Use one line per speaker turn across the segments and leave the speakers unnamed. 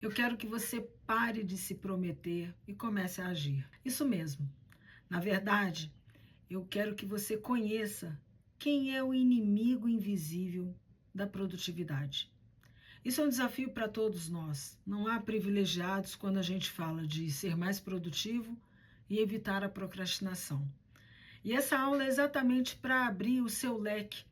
Eu quero que você pare de se prometer e comece a agir. Isso mesmo. Na verdade, eu quero que você conheça quem é o inimigo invisível da produtividade. Isso é um desafio para todos nós. Não há privilegiados quando a gente fala de ser mais produtivo e evitar a procrastinação. E essa aula é exatamente para abrir o seu leque,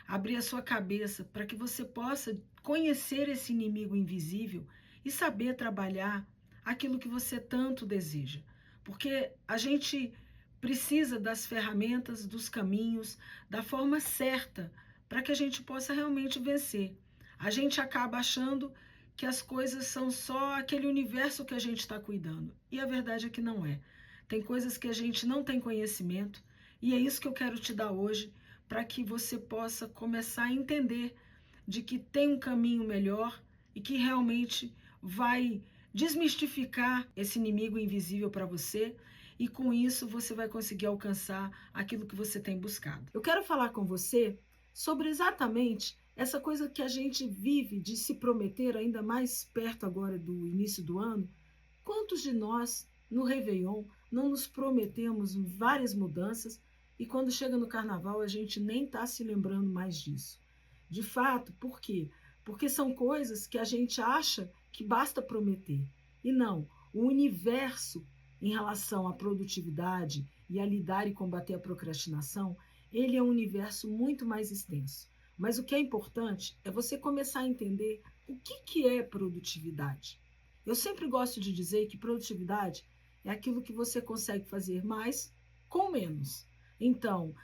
abrir a sua cabeça, para que você possa conhecer esse inimigo invisível e saber trabalhar aquilo que você tanto deseja. Porque a gente precisa das ferramentas, dos caminhos, da forma certa, para que a gente possa realmente vencer. A gente acaba achando que as coisas são só aquele universo que a gente está cuidando. E a verdade é que não é. Tem coisas que a gente não tem conhecimento, e é isso que eu quero te dar hoje, para que você possa começar a entender de que tem um caminho melhor e que realmente vai desmistificar esse inimigo invisível para você, e com isso você vai conseguir alcançar aquilo que você tem buscado. Eu quero falar com você sobre exatamente essa coisa que a gente vive de se prometer, ainda mais perto agora do início do ano. Quantos de nós no Réveillon não nos prometemos várias mudanças e quando chega no carnaval a gente nem está se lembrando mais disso? De fato, por quê? Porque são coisas que a gente acha que basta prometer. E não, o universo em relação à produtividade e a lidar e combater a procrastinação, ele é um universo muito mais extenso. Mas o que é importante é você começar a entender o que é produtividade. Eu sempre gosto de dizer que produtividade é aquilo que você consegue fazer mais com menos. Então,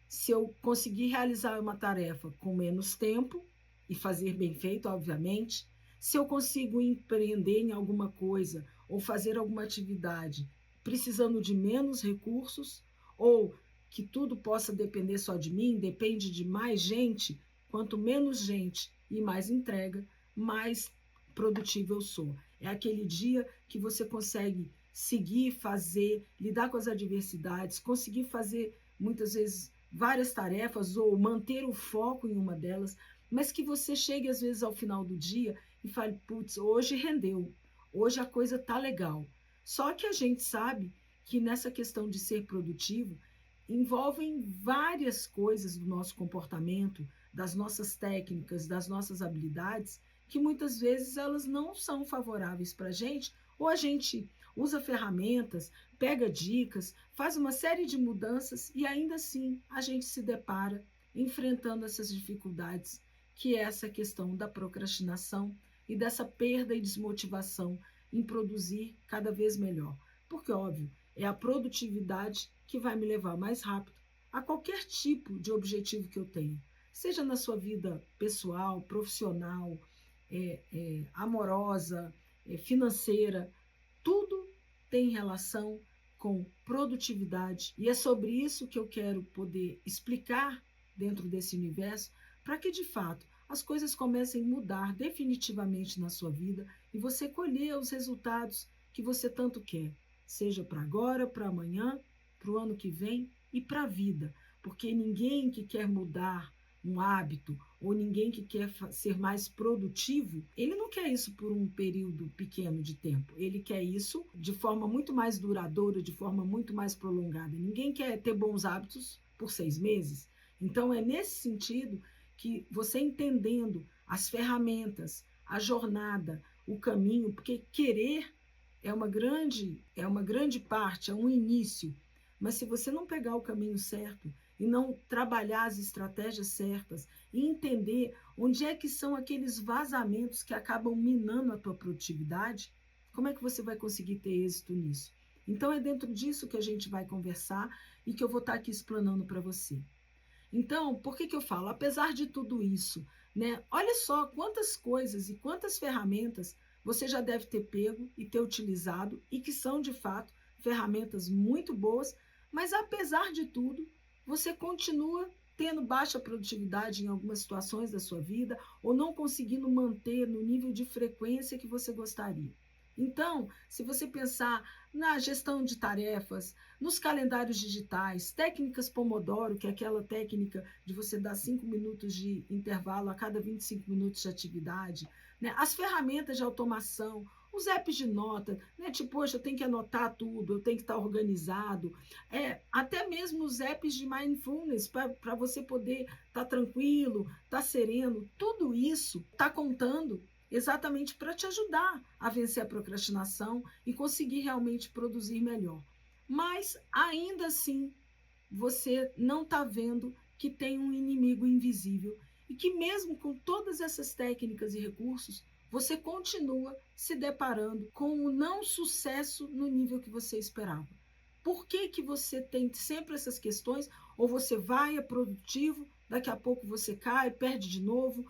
se eu conseguir realizar uma tarefa com menos tempo e fazer bem feito, obviamente, se eu consigo empreender em alguma coisa ou fazer alguma atividade precisando de menos recursos, ou que tudo possa depender só de mim, depende de mais gente, quanto menos gente e mais entrega, mais produtivo eu sou. É aquele dia que você consegue seguir, fazer, lidar com as adversidades, conseguir fazer muitas vezes várias tarefas ou manter o foco em uma delas, mas que você chegue às vezes ao final do dia e fale, putz, hoje rendeu, hoje a coisa tá legal. Só que a gente sabe que nessa questão de ser produtivo envolvem várias coisas do nosso comportamento, das nossas técnicas, das nossas habilidades, que muitas vezes elas não são favoráveis para a gente, ou a gente usa ferramentas, pega dicas, faz uma série de mudanças e ainda assim a gente se depara enfrentando essas dificuldades, que é essa questão da procrastinação e dessa perda e desmotivação em produzir cada vez melhor. Porque, óbvio, é a produtividade que vai me levar mais rápido a qualquer tipo de objetivo que eu tenha, seja na sua vida pessoal, profissional, amorosa, financeira, tudo tem relação com produtividade. E é sobre isso que eu quero poder explicar dentro desse universo, para que de fato as coisas comecem a mudar definitivamente na sua vida e você colher os resultados que você tanto quer, seja para agora, para amanhã, para o ano que vem e para a vida, porque ninguém que quer mudar um hábito ou ninguém que quer ser mais produtivo, ele não quer isso por um período pequeno de tempo. Ele quer isso de forma muito mais duradoura, de forma muito mais prolongada. Ninguém quer ter bons hábitos por 6 meses. Então, é nesse sentido que você entendendo as ferramentas, a jornada, o caminho, porque querer é uma grande parte, é um início. Mas se você não pegar o caminho certo e não trabalhar as estratégias certas e entender onde é que são aqueles vazamentos que acabam minando a tua produtividade, como é que você vai conseguir ter êxito nisso? Então é dentro disso que a gente vai conversar e que eu vou estar aqui explanando para você. Então, por que eu falo? Apesar de tudo isso, né? Olha só quantas coisas e quantas ferramentas você já deve ter pego e ter utilizado e que são, de fato, ferramentas muito boas, mas apesar de tudo, você continua tendo baixa produtividade em algumas situações da sua vida ou não conseguindo manter no nível de frequência que você gostaria. Então, se você pensar na gestão de tarefas, nos calendários digitais, técnicas Pomodoro, que é aquela técnica de você dar 5 minutos de intervalo a cada 25 minutos de atividade, né? As ferramentas de automação, os apps de nota, né? Tipo, poxa, eu tenho que anotar tudo, eu tenho que estar organizado. Até mesmo os apps de mindfulness, para você poder estar tranquilo, estar sereno, tudo isso está contando exatamente para te ajudar a vencer a procrastinação e conseguir realmente produzir melhor. Mas, ainda assim, você não está vendo que tem um inimigo invisível e que mesmo com todas essas técnicas e recursos, você continua se deparando com o não sucesso no nível que você esperava. Por que, que você tem sempre essas questões? Ou você vai, é produtivo, daqui a pouco você cai, perde de novo,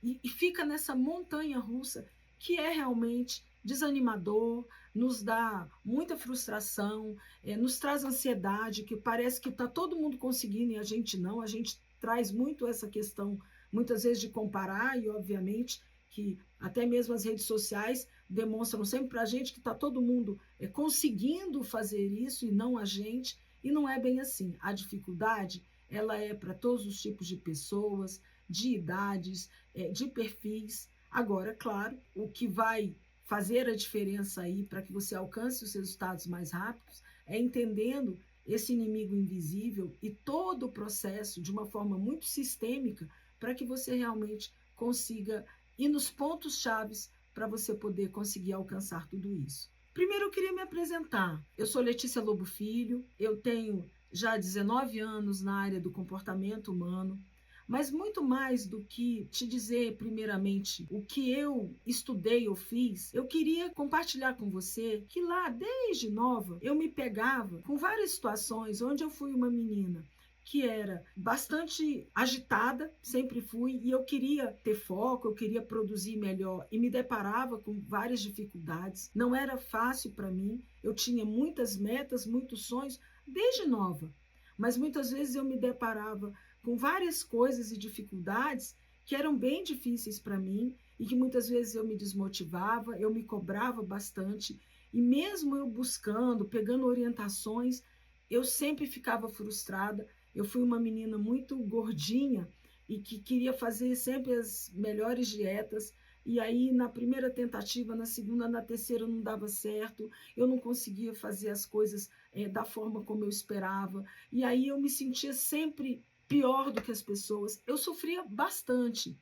e fica nessa montanha russa que é realmente desanimador, nos dá muita frustração, nos traz ansiedade, que parece que está todo mundo conseguindo e a gente não. A gente traz muito essa questão, muitas vezes, de comparar, e obviamente que até mesmo as redes sociais demonstram sempre para a gente que está todo mundo conseguindo fazer isso e não a gente, e não é bem assim. A dificuldade, ela é para todos os tipos de pessoas, de idades, de perfis. Agora, claro, o que vai fazer a diferença aí para que você alcance os resultados mais rápidos é entendendo esse inimigo invisível e todo o processo de uma forma muito sistêmica para que você realmente consiga ir nos pontos chaves para você poder conseguir alcançar tudo isso. Primeiro eu queria me apresentar. Eu sou Letícia Lobo Filho, eu tenho já 19 anos na área do comportamento humano, mas muito mais do que te dizer, primeiramente, o que eu estudei ou fiz, eu queria compartilhar com você que lá, desde nova, eu me pegava com várias situações onde eu fui uma menina que era bastante agitada, sempre fui, e eu queria ter foco, eu queria produzir melhor, e me deparava com várias dificuldades. Não era fácil para mim, eu tinha muitas metas, muitos sonhos, desde nova, mas muitas vezes eu me deparava com várias coisas e dificuldades que eram bem difíceis para mim e que muitas vezes eu me desmotivava, eu me cobrava bastante, e mesmo eu buscando, pegando orientações, eu sempre ficava frustrada. Eu fui uma menina muito gordinha e que queria fazer sempre as melhores dietas, e aí na primeira tentativa, na segunda, na terceira não dava certo, eu não conseguia fazer as coisas da forma como eu esperava, e aí eu me sentia sempre pior do que as pessoas. Eu sofria bastante.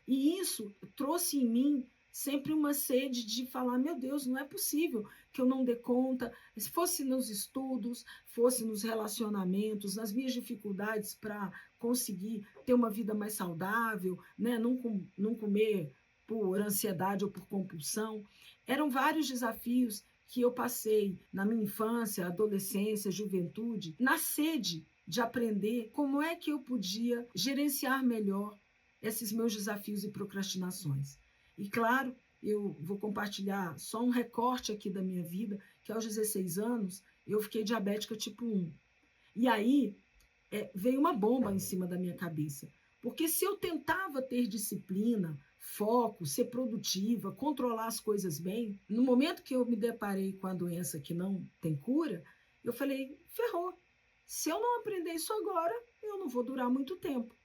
E isso trouxe em mim sempre uma sede de falar: meu Deus, não é possível que eu não dê conta. Se fosse nos estudos, fosse nos relacionamentos, nas minhas dificuldades para conseguir ter uma vida mais saudável, né? Não comer por ansiedade ou por compulsão. Eram vários desafios que eu passei na minha infância, adolescência, juventude, na sede de aprender como é que eu podia gerenciar melhor esses meus desafios e procrastinações. E claro, eu vou compartilhar só um recorte aqui da minha vida, que aos 16 anos eu fiquei diabética tipo 1. E aí veio uma bomba em cima da minha cabeça. Porque se eu tentava ter disciplina, foco, ser produtiva, controlar as coisas bem, no momento que eu me deparei com a doença que não tem cura, eu falei: ferrou. Se eu não aprender isso agora, eu não vou durar muito tempo.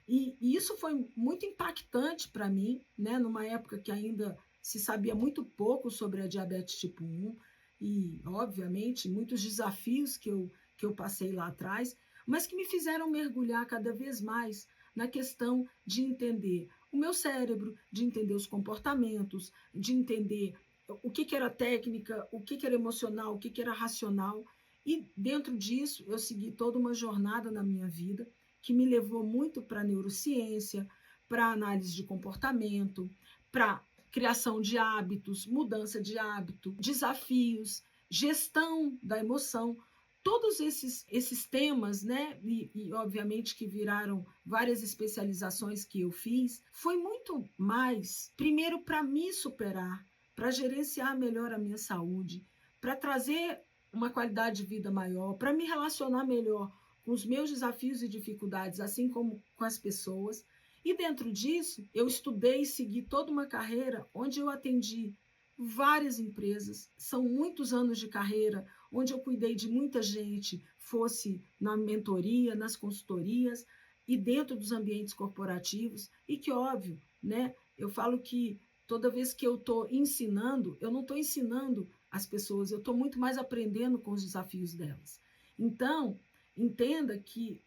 E isso foi muito impactante para mim, né? Numa época que ainda se sabia muito pouco sobre a diabetes tipo 1 e, obviamente, muitos desafios que eu passei lá atrás, mas que me fizeram mergulhar cada vez mais na questão de entender o meu cérebro, de entender os comportamentos, de entender o que era técnica, o que era emocional, o que era racional. E dentro disso, eu segui toda uma jornada na minha vida que me levou muito para a neurociência, para análise de comportamento, para criação de hábitos, mudança de hábito, desafios, gestão da emoção. Todos esses temas, né, e obviamente que viraram várias especializações que eu fiz, foi muito mais, primeiro, para me superar, para gerenciar melhor a minha saúde, para trazer uma qualidade de vida maior, para me relacionar melhor com os meus desafios e dificuldades, assim como com as pessoas. E dentro disso, eu estudei e segui toda uma carreira onde eu atendi várias empresas. São muitos anos de carreira onde eu cuidei de muita gente, fosse na mentoria, nas consultorias e dentro dos ambientes corporativos. E que, óbvio, né, eu falo que Toda vez que eu estou ensinando, eu não estou ensinando as pessoas, eu estou muito mais aprendendo com os desafios delas. Então, entenda que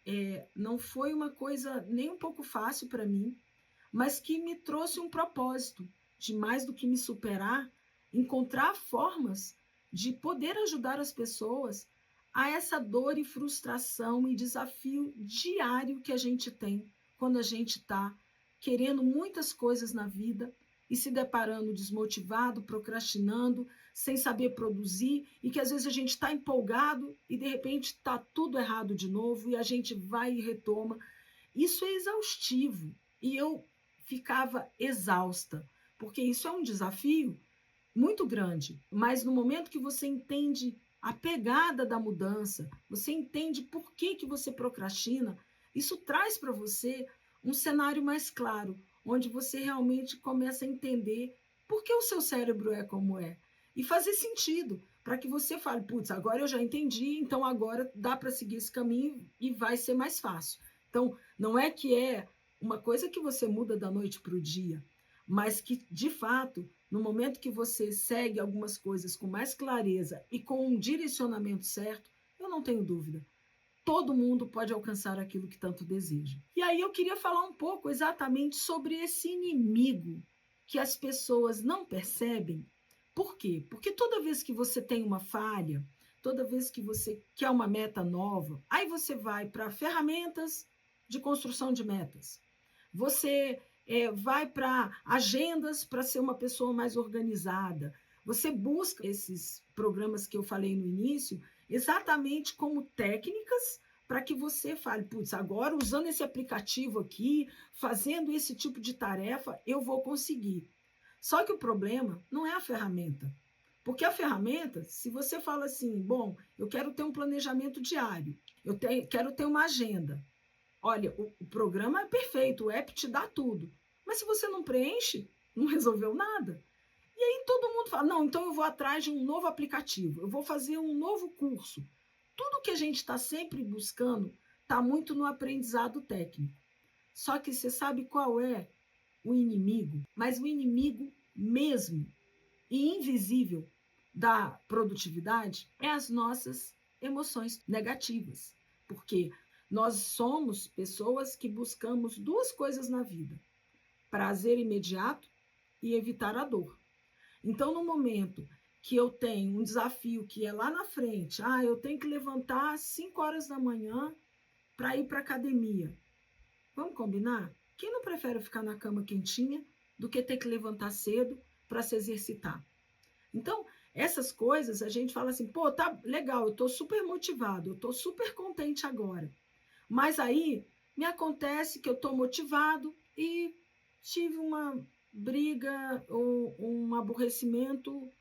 não foi uma coisa nem um pouco fácil para mim, mas que me trouxe um propósito de mais do que me superar, encontrar formas de poder ajudar as pessoas a essa dor e frustração e desafio diário que a gente tem quando a gente está querendo muitas coisas na vida e se deparando desmotivado, procrastinando, sem saber produzir, e que às vezes a gente está empolgado e de repente está tudo errado de novo e a gente vai e retoma. Isso é exaustivo e eu ficava exausta, porque isso é um desafio muito grande, mas no momento que você entende a pegada da mudança, você entende por que você procrastina, isso traz para você um cenário mais claro, onde você realmente começa a entender por que o seu cérebro é como é e fazer sentido, para que você fale, putz, agora eu já entendi, então agora dá para seguir esse caminho e vai ser mais fácil. Então, não é que é uma coisa que você muda da noite para o dia, mas que, de fato, no momento que você segue algumas coisas com mais clareza e com um direcionamento certo, eu não tenho dúvida, todo mundo pode alcançar aquilo que tanto deseja. E aí eu queria falar um pouco exatamente sobre esse inimigo que as pessoas não percebem. Por quê? Porque toda vez que você tem uma falha, toda vez que você quer uma meta nova, aí você vai para ferramentas de construção de metas. Você vai para agendas para ser uma pessoa mais organizada. Você busca esses programas que eu falei no início exatamente como técnicas para que você fale, putz, agora usando esse aplicativo aqui, fazendo esse tipo de tarefa, eu vou conseguir. Só que o problema não é a ferramenta. Porque a ferramenta, se você fala assim, bom, eu quero ter um planejamento diário, quero ter uma agenda. Olha, o programa é perfeito, o app te dá tudo. Mas se você não preenche, não resolveu nada. E aí todo mundo fala, não, então eu vou atrás de um novo aplicativo, eu vou fazer um novo curso. Tudo que a gente está sempre buscando está muito no aprendizado técnico. Só que você sabe qual é o inimigo, mas o inimigo mesmo e invisível da produtividade é as nossas emoções negativas. Porque nós somos pessoas que buscamos duas coisas na vida: prazer imediato e evitar a dor. Então, no momento que eu tenho um desafio que é lá na frente, eu tenho que levantar às 5 horas da manhã para ir para a academia. Vamos combinar? Quem não prefere ficar na cama quentinha do que ter que levantar cedo para se exercitar? Então, essas coisas a gente fala assim, pô, tá legal, eu estou super motivado, eu estou super contente agora. Mas aí me acontece que eu estou motivado e tive uma briga ou um aborrecimento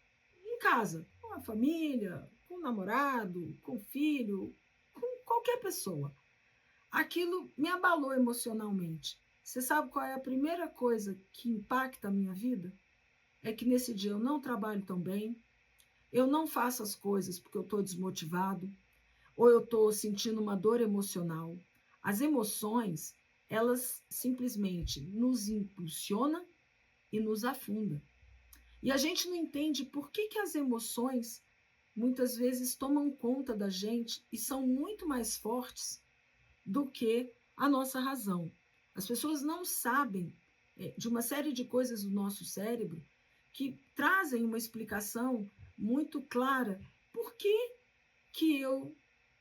em casa, com a família, com o namorado, com o filho, com qualquer pessoa. Aquilo me abalou emocionalmente. Você sabe qual é a primeira coisa que impacta a minha vida? É que nesse dia eu não trabalho tão bem, eu não faço as coisas porque eu estou desmotivado, ou eu estou sentindo uma dor emocional. As emoções, elas simplesmente nos impulsionam e nos afundam. E a gente não entende por que as emoções muitas vezes tomam conta da gente e são muito mais fortes do que a nossa razão. As pessoas não sabem de uma série de coisas do nosso cérebro que trazem uma explicação muito clara. Por que eu,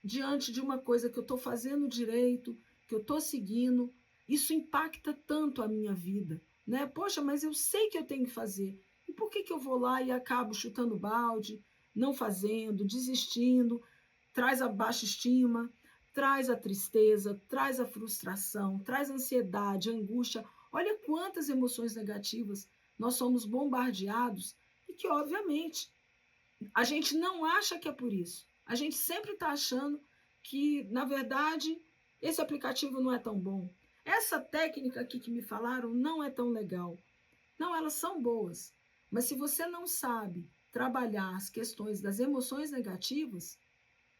diante de uma coisa que eu estou fazendo direito, que eu estou seguindo, isso impacta tanto a minha vida, né? Poxa, mas eu sei que eu tenho que fazer. E por que eu vou lá e acabo chutando balde, não fazendo, desistindo, traz a baixa estima, traz a tristeza, traz a frustração, traz a ansiedade, a angústia. Olha quantas emoções negativas nós somos bombardeados e que, obviamente, a gente não acha que é por isso. A gente sempre está achando que, na verdade, esse aplicativo não é tão bom. Essa técnica aqui que me falaram não é tão legal. Não, elas são boas. Mas se você não sabe trabalhar as questões das emoções negativas,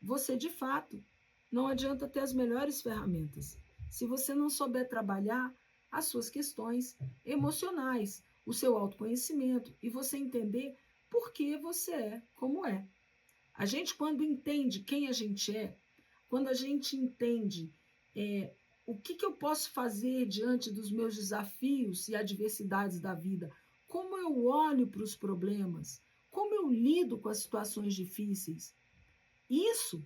você, de fato, não adianta ter as melhores ferramentas. Se você não souber trabalhar as suas questões emocionais, o seu autoconhecimento e você entender por que você é como é. A gente, quando entende quem a gente é, quando a gente entende o que eu posso fazer diante dos meus desafios e adversidades da vida, como eu olho para os problemas, como eu lido com as situações difíceis, isso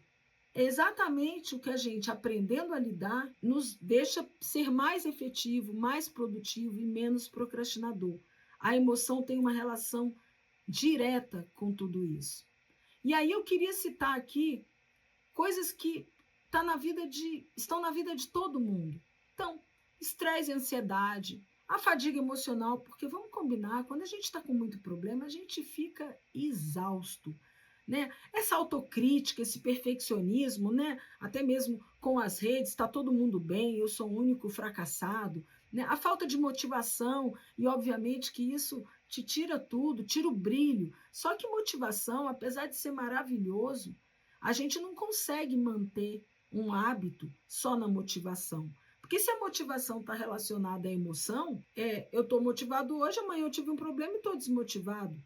é exatamente o que a gente, aprendendo a lidar, nos deixa ser mais efetivo, mais produtivo e menos procrastinador. A emoção tem uma relação direta com tudo isso. E aí eu queria citar aqui coisas que estão na vida de todo mundo. Então, estresse e ansiedade, a fadiga emocional, porque vamos combinar, quando a gente está com muito problema, a gente fica exausto. Né? Essa autocrítica, esse perfeccionismo, né? Até mesmo com as redes, está todo mundo bem, eu sou o único fracassado. Né? A falta de motivação, e obviamente que isso te tira tudo, tira o brilho. Só que motivação, apesar de ser maravilhoso, a gente não consegue manter um hábito só na motivação. Porque se a motivação está relacionada à emoção, eu estou motivado hoje, amanhã eu tive um problema e estou desmotivado.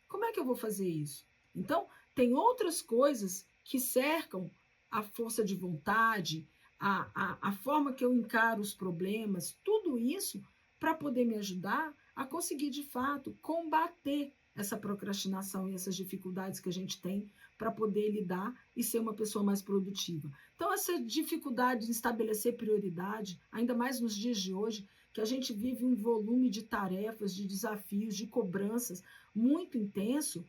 Como é que eu vou fazer isso? Então, tem outras coisas que cercam a força de vontade, a forma que eu encaro os problemas, tudo isso para poder me ajudar a conseguir, de fato, combater essa procrastinação e essas dificuldades que a gente tem para poder lidar e ser uma pessoa mais produtiva. Então, essa dificuldade de estabelecer prioridade, ainda mais nos dias de hoje, que a gente vive um volume de tarefas, de desafios, de cobranças muito intenso,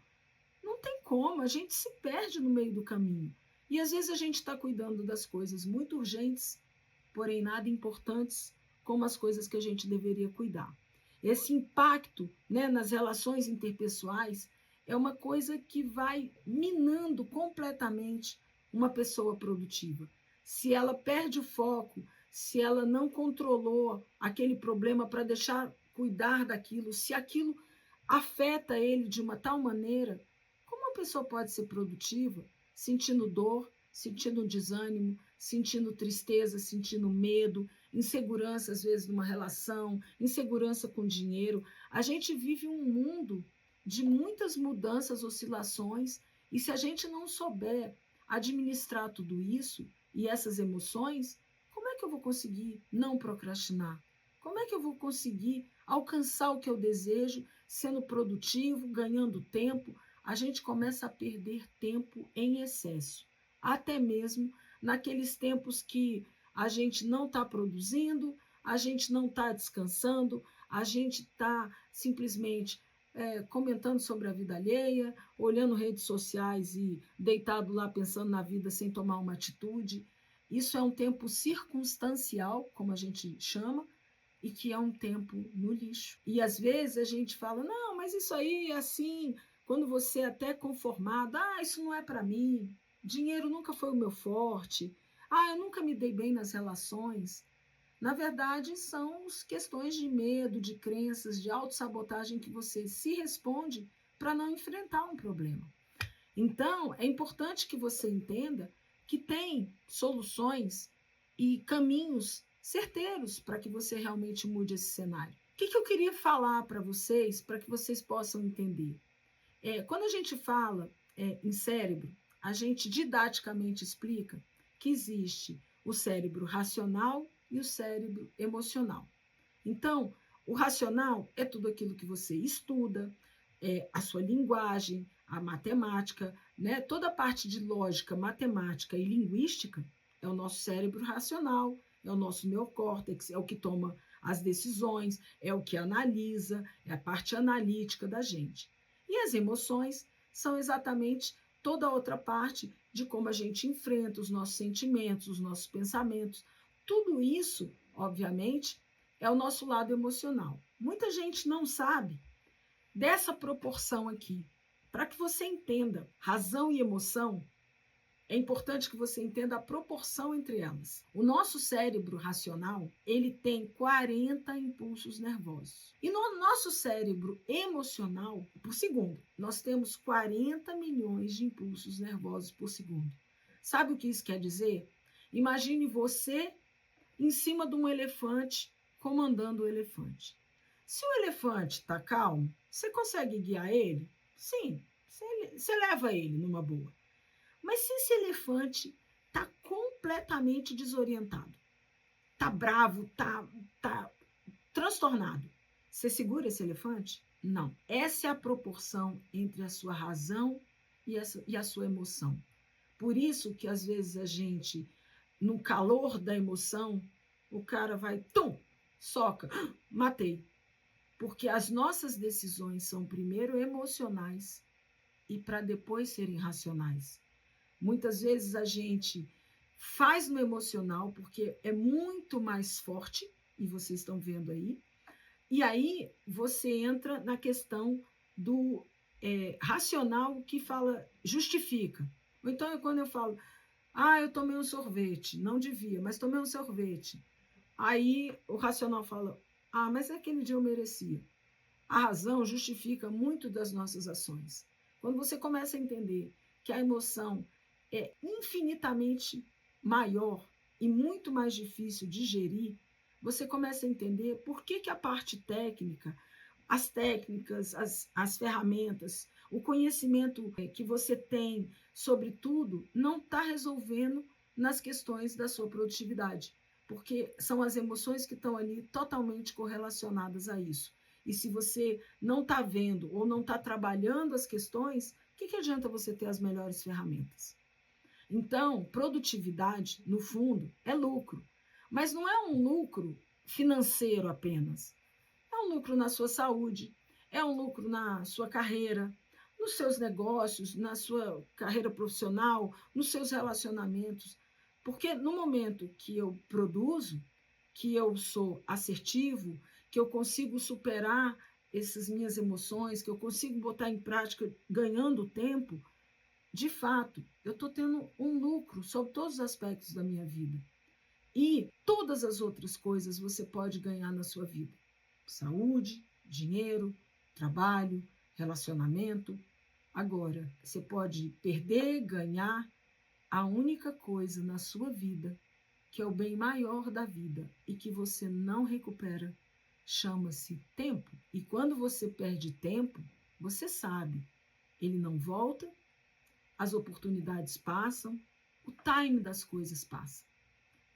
não tem como, a gente se perde no meio do caminho. E às vezes a gente está cuidando das coisas muito urgentes, porém nada importantes, como as coisas que a gente deveria cuidar. Esse impacto, né, nas relações interpessoais é uma coisa que vai minando completamente uma pessoa produtiva. Se ela perde o foco, se ela não controlou aquele problema para deixar cuidar daquilo, se aquilo afeta ele de uma tal maneira, como uma pessoa pode ser produtiva sentindo dor, sentindo desânimo, sentindo tristeza, sentindo medo, insegurança às vezes numa relação, insegurança com dinheiro? A gente vive um mundo de muitas mudanças, oscilações, e se a gente não souber administrar tudo isso e essas emoções, como é que eu vou conseguir não procrastinar? Como é que eu vou conseguir alcançar o que eu desejo, sendo produtivo, ganhando tempo? A gente começa a perder tempo em excesso, até mesmo naqueles tempos que a gente não está produzindo, a gente não está descansando, a gente está simplesmente comentando sobre a vida alheia, olhando redes sociais e deitado lá pensando na vida sem tomar uma atitude. Isso é um tempo circunstancial, como a gente chama, e que é um tempo no lixo. E às vezes a gente fala, não, mas isso aí é assim, quando você é até conformado, isso não é para mim, dinheiro nunca foi o meu forte, eu nunca me dei bem nas relações. Na verdade, são questões de medo, de crenças, de autossabotagem que você se responde para não enfrentar um problema. Então, é importante que você entenda que tem soluções e caminhos certeiros para que você realmente mude esse cenário. O que eu queria falar para que vocês possam entender? Quando a gente fala em cérebro, a gente didaticamente explica que existe o cérebro racional e o cérebro emocional. Então, o racional é tudo aquilo que você estuda, a sua linguagem, a matemática, né? Toda a parte de lógica, matemática e linguística é o nosso cérebro racional, é o nosso neocórtex, é o que toma as decisões, é o que analisa, é a parte analítica da gente. E as emoções são exatamente toda a outra parte de como a gente enfrenta os nossos sentimentos, os nossos pensamentos. Tudo isso, obviamente, é o nosso lado emocional. Muita gente não sabe dessa proporção aqui. Para que você entenda razão e emoção, é importante que você entenda a proporção entre elas. O nosso cérebro racional, ele tem 40 impulsos nervosos. E no nosso cérebro emocional, por segundo, nós temos 40 milhões de impulsos nervosos por segundo. Sabe o que isso quer dizer? Imagine você em cima de um elefante, comandando o elefante. Se o elefante está calmo, você consegue guiar ele? Sim, você leva ele numa boa. Mas se esse elefante está completamente desorientado, está bravo, está transtornado, você segura esse elefante? Não. Essa é a proporção entre a sua razão e a sua emoção. Por isso que às vezes a gente, no calor da emoção, o cara vai, soca, matei. Porque as nossas decisões são primeiro emocionais e para depois serem racionais. Muitas vezes a gente faz no emocional porque é muito mais forte, e vocês estão vendo aí, e aí você entra na questão do racional que fala, justifica. Ou então é quando eu falo, eu tomei um sorvete, não devia, mas tomei um sorvete. Aí o racional fala, mas aquele dia eu merecia. A razão justifica muito das nossas ações. Quando você começa a entender que a emoção é infinitamente maior e muito mais difícil de gerir, você começa a entender por que a parte técnica, as técnicas, as ferramentas, o conhecimento que você tem sobre tudo não está resolvendo nas questões da sua produtividade, porque são as emoções que estão ali totalmente correlacionadas a isso. E se você não está vendo ou não está trabalhando as questões, o que adianta você ter as melhores ferramentas? Então, produtividade, no fundo, é lucro. Mas não é um lucro financeiro apenas. É um lucro na sua saúde, é um lucro na sua carreira, nos seus negócios, na sua carreira profissional, nos seus relacionamentos. Porque no momento que eu produzo, que eu sou assertivo, que eu consigo superar essas minhas emoções, que eu consigo botar em prática ganhando tempo, de fato, eu estou tendo um lucro sobre todos os aspectos da minha vida. E todas as outras coisas você pode ganhar na sua vida. Saúde, dinheiro, trabalho, relacionamento. Agora, você pode perder, ganhar. A única coisa na sua vida que é o bem maior da vida e que você não recupera chama-se tempo. E quando você perde tempo, você sabe, ele não volta, as oportunidades passam, o time das coisas passa.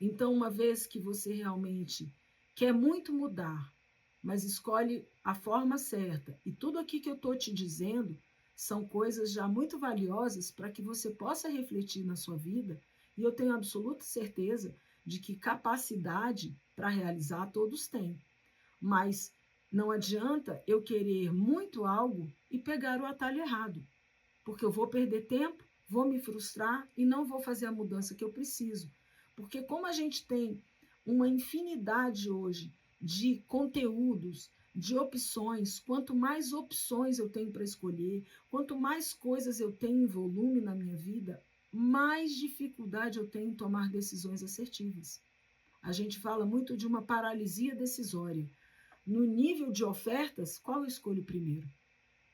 Então, uma vez que você realmente quer muito mudar, mas escolhe a forma certa, e tudo aqui que eu estou te dizendo são coisas já muito valiosas para que você possa refletir na sua vida, e eu tenho absoluta certeza de que capacidade para realizar todos têm. Mas não adianta eu querer muito algo e pegar o atalho errado, porque eu vou perder tempo, vou me frustrar e não vou fazer a mudança que eu preciso. Porque como a gente tem uma infinidade hoje de conteúdos, de opções, quanto mais opções eu tenho para escolher, quanto mais coisas eu tenho em volume na minha vida, mais dificuldade eu tenho em tomar decisões assertivas. A gente fala muito de uma paralisia decisória. No nível de ofertas, qual eu escolho primeiro?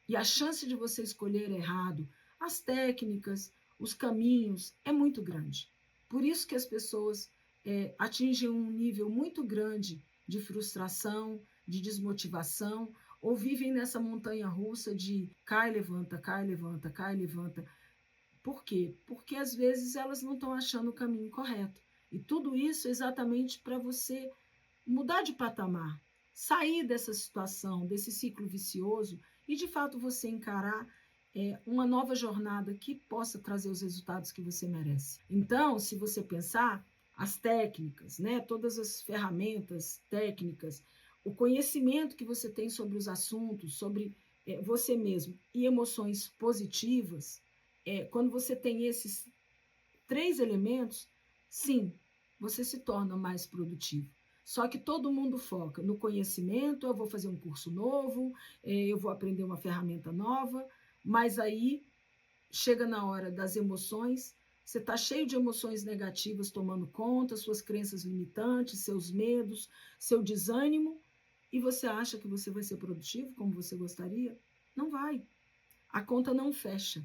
E a chance de você escolher errado, as técnicas, os caminhos, é muito grande. Por isso que as pessoas atingem um nível muito grande de frustração, de desmotivação, ou vivem nessa montanha-russa de cai, levanta, cai, levanta, cai, levanta. Por quê? Porque às vezes elas não estão achando o caminho correto. E tudo isso é exatamente para você mudar de patamar, sair dessa situação, desse ciclo vicioso e, de fato, você encarar uma nova jornada que possa trazer os resultados que você merece. Então, se você pensar, as técnicas, né, todas as ferramentas técnicas, o conhecimento que você tem sobre os assuntos, sobre você mesmo e emoções positivas, quando você tem esses 3 elementos, sim, você se torna mais produtivo. Só que todo mundo foca no conhecimento, eu vou fazer um curso novo, eu vou aprender uma ferramenta nova, mas aí chega na hora das emoções, você está cheio de emoções negativas tomando conta, suas crenças limitantes, seus medos, seu desânimo, e você acha que você vai ser produtivo como você gostaria? Não vai. A conta não fecha.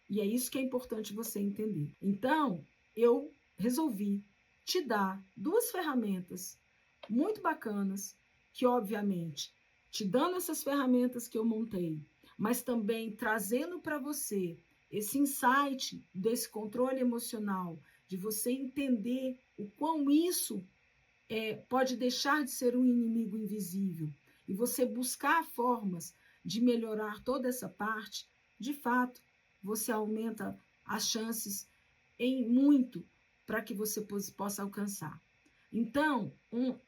E é isso que é importante você entender. Então, eu resolvi te dar 2 ferramentas muito bacanas, que obviamente te dando essas ferramentas que eu montei, mas também trazendo para você esse insight desse controle emocional, de você entender o quão isso pode deixar de ser um inimigo invisível e você buscar formas de melhorar toda essa parte, de fato, você aumenta as chances em muito para que você possa alcançar. Então,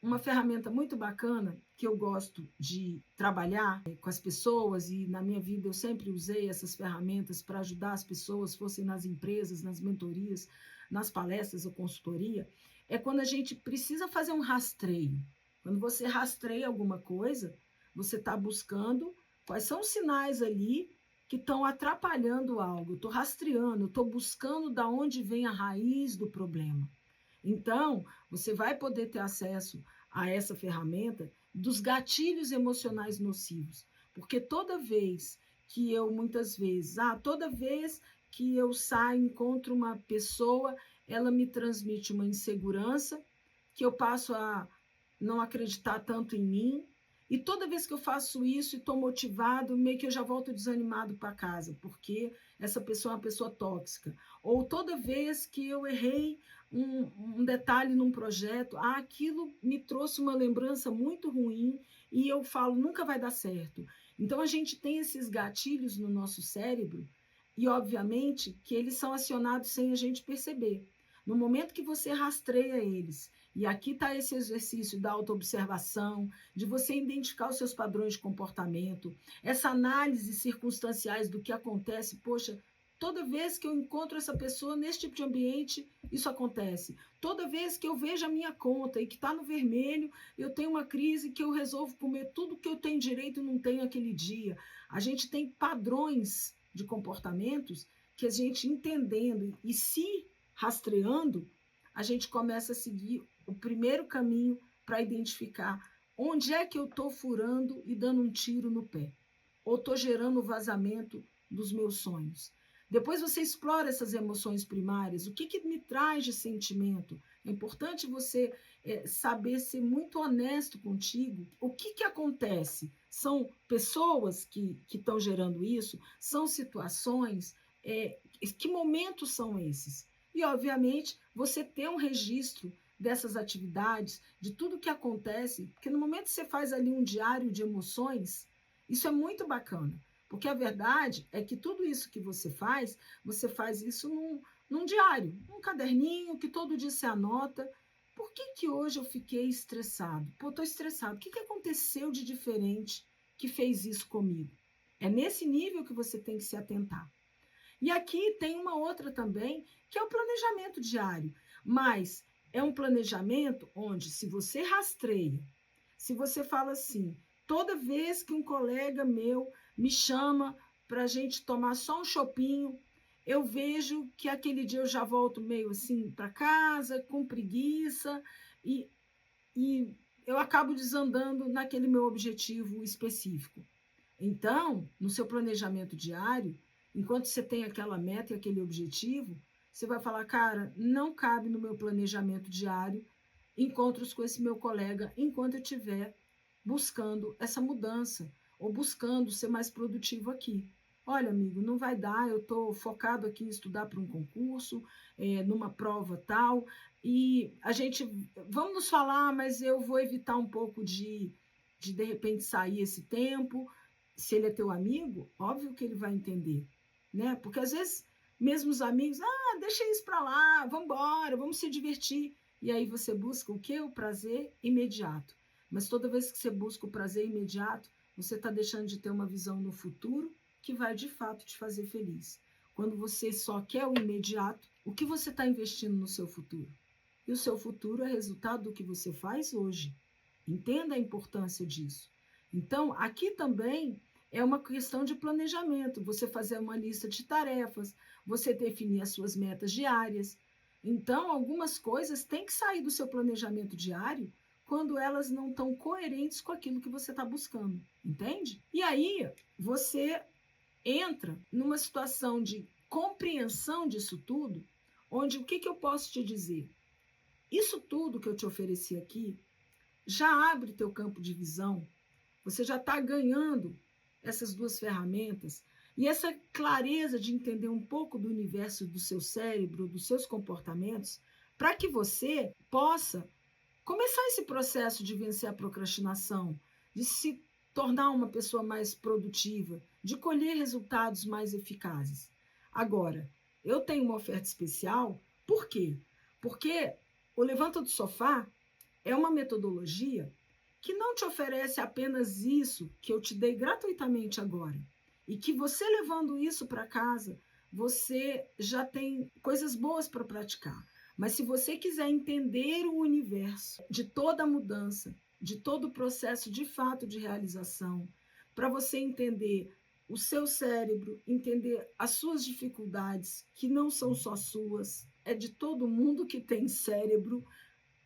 uma ferramenta muito bacana que eu gosto de trabalhar com as pessoas, e na minha vida eu sempre usei essas ferramentas para ajudar as pessoas, fossem nas empresas, nas mentorias, nas palestras ou consultoria, é quando a gente precisa fazer um rastreio. Quando você rastreia alguma coisa, você está buscando quais são os sinais ali que estão atrapalhando algo. Eu estou rastreando, estou buscando da onde vem a raiz do problema. Então, você vai poder ter acesso a essa ferramenta dos gatilhos emocionais nocivos. Porque toda vez que eu, muitas vezes, toda vez que eu saio, encontro uma pessoa, ela me transmite uma insegurança, que eu passo a não acreditar tanto em mim. E toda vez que eu faço isso e estou motivado, meio que eu já volto desanimado para casa, porque essa pessoa é uma pessoa tóxica. Ou toda vez que eu errei um detalhe num projeto, aquilo me trouxe uma lembrança muito ruim e eu falo, nunca vai dar certo. Então a gente tem esses gatilhos no nosso cérebro e, obviamente, que eles são acionados sem a gente perceber. No momento que você rastreia eles, e aqui está esse exercício da autoobservação, de você identificar os seus padrões de comportamento, essa análise circunstanciais do que acontece, poxa, toda vez que eu encontro essa pessoa nesse tipo de ambiente, isso acontece. Toda vez que eu vejo a minha conta e que está no vermelho, eu tenho uma crise que eu resolvo comer tudo que eu tenho direito e não tenho aquele dia. A gente tem padrões de comportamentos que a gente entendendo e se rastreando, a gente começa a seguir o primeiro caminho para identificar onde é que eu estou furando e dando um tiro no pé, ou estou gerando o vazamento dos meus sonhos. Depois você explora essas emoções primárias, o que me traz de sentimento. É importante você saber ser muito honesto contigo. O que acontece? São pessoas que estão gerando isso? São situações? Que momentos são esses? E, obviamente, você ter um registro dessas atividades, de tudo que acontece, porque no momento que você faz ali um diário de emoções, isso é muito bacana, porque a verdade é que tudo isso que você faz isso num diário, num caderninho que todo dia você anota. Por que hoje eu fiquei estressado? Pô, estou estressado. O que aconteceu de diferente que fez isso comigo? É nesse nível que você tem que se atentar. E aqui tem uma outra também, que é o planejamento diário. Mas é um planejamento onde, se você rastreia, se você fala assim, toda vez que um colega meu me chama para a gente tomar só um chopinho, eu vejo que aquele dia eu já volto meio assim para casa, com preguiça, e eu acabo desandando naquele meu objetivo específico. Então, no seu planejamento diário, enquanto você tem aquela meta e aquele objetivo, você vai falar, cara, não cabe no meu planejamento diário encontros com esse meu colega enquanto eu estiver buscando essa mudança ou buscando ser mais produtivo aqui. Olha, amigo, não vai dar, eu estou focado aqui em estudar para um concurso, numa prova tal, e a gente, vamos nos falar, mas eu vou evitar um pouco de repente, sair esse tempo. Se ele é teu amigo, óbvio que ele vai entender, né? Porque às vezes, mesmo os amigos, deixa isso para lá, vamos embora, vamos se divertir. E aí você busca o quê? O prazer imediato. Mas toda vez que você busca o prazer imediato, você está deixando de ter uma visão no futuro que vai de fato te fazer feliz. Quando você só quer o imediato, o que você está investindo no seu futuro? E o seu futuro é resultado do que você faz hoje. Entenda a importância disso. Então, aqui também é uma questão de planejamento, você fazer uma lista de tarefas, você definir as suas metas diárias. Então, algumas coisas têm que sair do seu planejamento diário quando elas não estão coerentes com aquilo que você está buscando, entende? E aí, você entra numa situação de compreensão disso tudo, onde o que eu posso te dizer? Isso tudo que eu te ofereci aqui já abre teu campo de visão Você já está ganhando essas duas ferramentas e essa clareza de entender um pouco do universo do seu cérebro, dos seus comportamentos, para que você possa começar esse processo de vencer a procrastinação, de se tornar uma pessoa mais produtiva, de colher resultados mais eficazes. Agora, eu tenho uma oferta especial, por quê? Porque o Levanta do Sofá é uma metodologia que não te oferece apenas isso que eu te dei gratuitamente agora. E que você levando isso para casa, você já tem coisas boas para praticar. Mas se você quiser entender o universo de toda a mudança, de todo o processo de fato de realização, para você entender o seu cérebro, entender as suas dificuldades, que não são só suas, é de todo mundo que tem cérebro,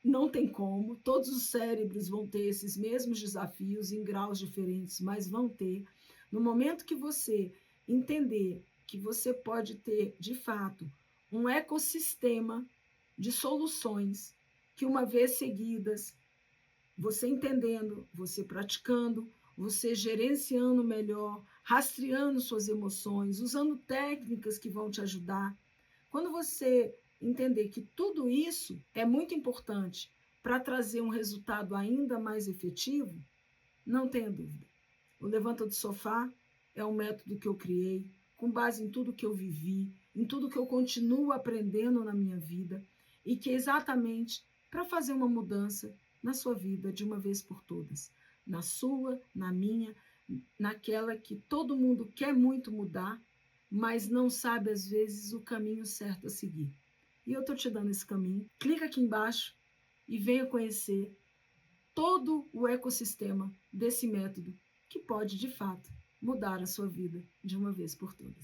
não tem como, todos os cérebros vão ter esses mesmos desafios em graus diferentes, mas vão ter. No momento que você entender que você pode ter, de fato, um ecossistema de soluções que, uma vez seguidas, você entendendo, você praticando, você gerenciando melhor, rastreando suas emoções, usando técnicas que vão te ajudar. Quando você entender que tudo isso é muito importante para trazer um resultado ainda mais efetivo, não tenha dúvida. O Levanta do Sofá é um método que eu criei com base em tudo que eu vivi, em tudo que eu continuo aprendendo na minha vida e que é exatamente para fazer uma mudança na sua vida de uma vez por todas. Na sua, na minha, naquela que todo mundo quer muito mudar, mas não sabe às vezes o caminho certo a seguir. E eu estou te dando esse caminho. Clica aqui embaixo e venha conhecer todo o ecossistema desse método que pode, de fato, mudar a sua vida de uma vez por todas.